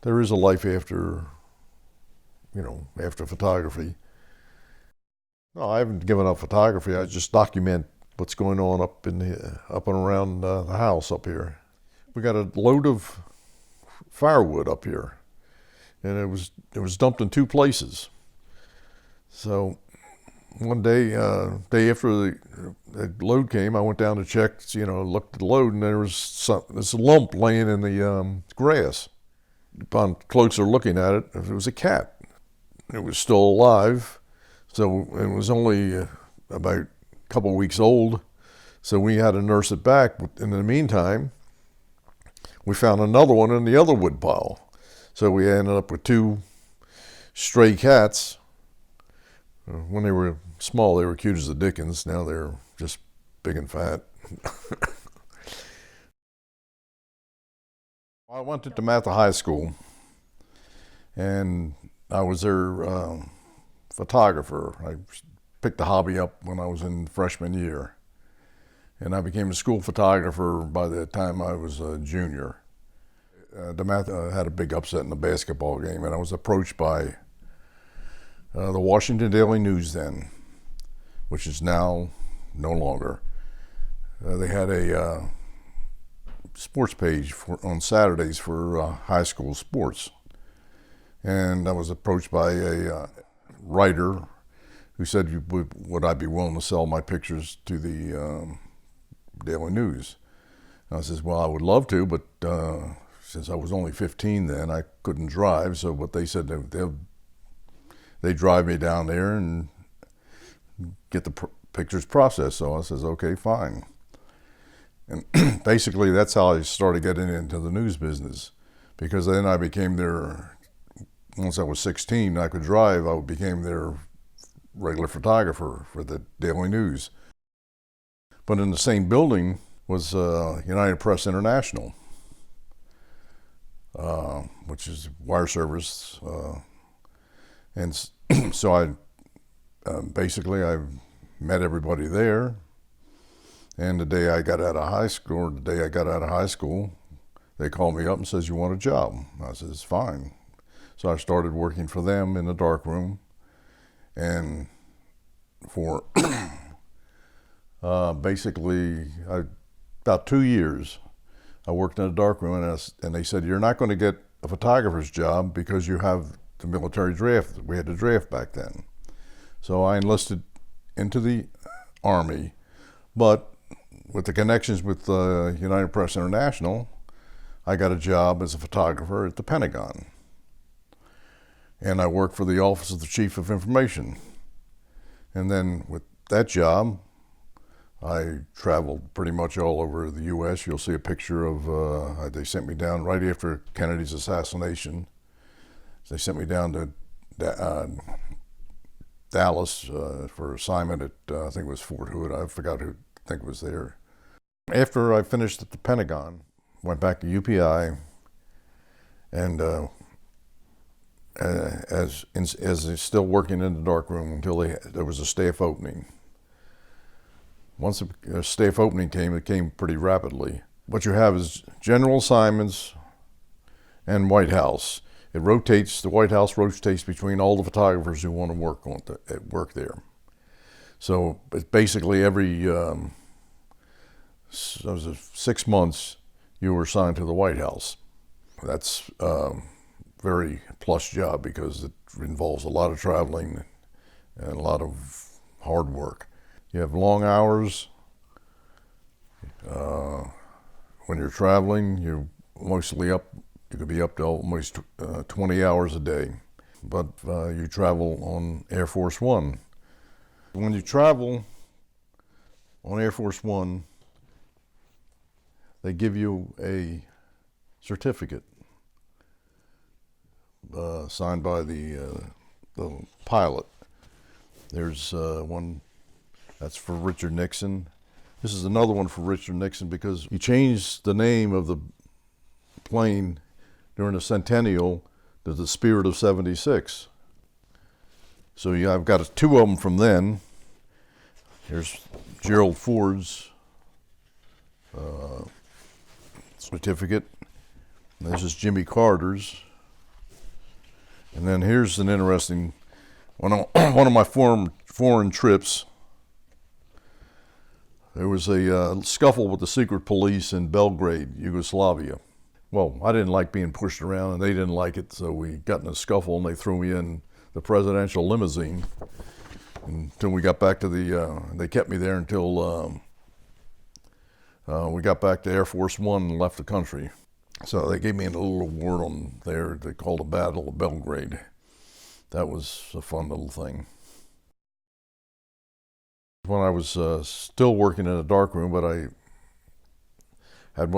there is a life after, after photography. No, I haven't given up photography. I just document what's going on up and around the house up here. We got a load of firewood up here, and it was dumped in two places. So one day, day after the load came, I went down to check, looked at the load, and there was this lump laying in the grass. Upon closer looking at it, it was a cat. It was still alive, so it was only about a couple of weeks old. So we had to nurse it back. In the meantime, we found another one in the other wood pile. So we ended up with two stray cats. When they were small, they were cute as the dickens. Now they're just big and fat. I went to DeMatha High School, and I was their photographer. I picked the hobby up when I was in freshman year, and I became a school photographer by the time I was a junior. DeMatha had a big upset in the basketball game, and I was approached by the Washington Daily News then, which is now no longer. They had a sports page on Saturdays for high school sports. And I was approached by a writer who said, would I be willing to sell my pictures to the Daily News? And I says, well, I would love to, but since I was only 15 then, I couldn't drive. So what they said, they'd drive me down there and get the pictures processed. So I says, okay, fine. And basically that's how I started getting into the news business, because then I became once I was 16, I could drive, I became their regular photographer for the Daily News. But in the same building was United Press International, which is wire service. And so I met everybody there. And the day I got out of high school, they called me up and says, you want a job? I says, fine. So I started working for them in the darkroom. And for basically about 2 years, I worked in a darkroom, and they said, you're not going to get a photographer's job because you have the military draft. We had the draft back then. So I enlisted into the Army, but with the connections with United Press International, I got a job as a photographer at the Pentagon. And I worked for the Office of the Chief of Information. And then with that job, I traveled pretty much all over the U.S. You'll see a picture of, they sent me down right after Kennedy's assassination. They sent me down to Dallas for assignment at, I think it was Fort Hood. I forgot who I think was there. After I finished at the Pentagon, went back to UPI, and as still working in the darkroom until there was a staff opening. Once a staff opening came, it came pretty rapidly. What you have is general assignments and White House. It rotates, the White House rotates between all the photographers who want to work there. So it's basically every 6 months you were assigned to the White House. That's a very plus job because it involves a lot of traveling and a lot of hard work. You have long hours. When you're traveling, you're mostly up. You could be up to almost 20 hours a day, but you travel on Air Force One. When you travel on Air Force One, they give you a certificate signed by the pilot. There's one that's for Richard Nixon. This is another one for Richard Nixon because he changed the name of the plane during the centennial to the Spirit of 76. So yeah, I've got two of them from then. Here's Gerald Ford's certificate. This is Jimmy Carter's. And then here's an interesting one of my foreign trips. There was a scuffle with the secret police in Belgrade, Yugoslavia. Well, I didn't like being pushed around, and they didn't like it, so we got in a scuffle, and they threw me in the presidential limousine until we got back to they kept me there until we got back to Air Force One and left the country. So they gave me a little award on there they called the Battle of Belgrade. That was a fun little thing. When I was still working in a darkroom, but I had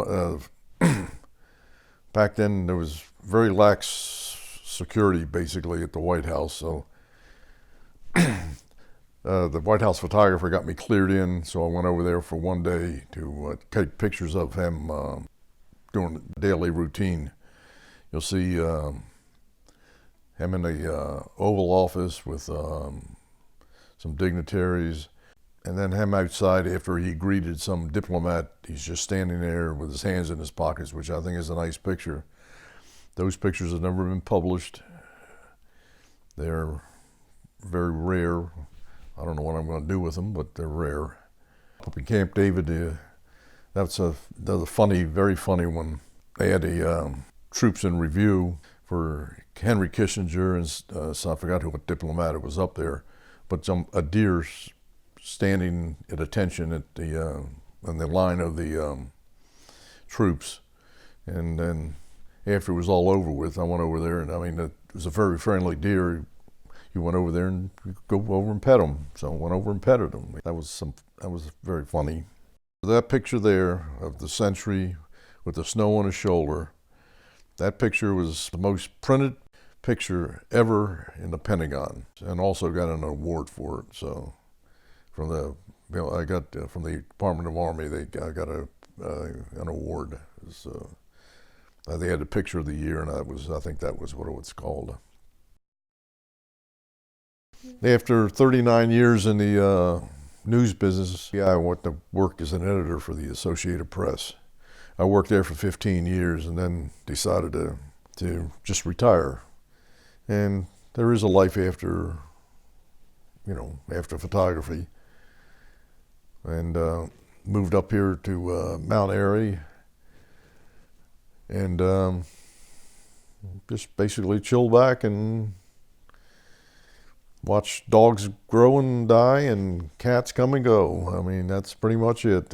back then there was very lax security basically at the White House, so the White House photographer got me cleared in, so I went over there for one day to take pictures of him doing the daily routine. You'll see him in the Oval Office with some dignitaries, and then him outside after he greeted some diplomat. He's just standing there with his hands in his pockets, which I think is a nice picture. Those pictures have never been published. They're very rare. I don't know what I'm going to do with them, but they're rare. Up in Camp David, that's a funny, very funny one. They had a troops in review for Henry Kissinger, and so I forgot what diplomat it was up there, but a deer standing at attention at in the line of the troops. And then after it was all over with, I went over there, and I mean, it was a very friendly deer. You went over there and you go over and pet him. So I went over and petted him. That was very funny. That picture there of the sentry with the snow on his shoulder, that picture was the most printed picture ever in the Pentagon, and also got an award for it. So from the, I got from the Department of Army, I got an award. They had a picture of the year, and I think that was what it was called. After 39 years in the news business, I went to work as an editor for the Associated Press. I worked there for 15 years and then decided to just retire. And there is a life after photography. And moved up here to Mount Airy, and just basically chill back and watch dogs grow and die and cats come and go. I mean, that's pretty much it.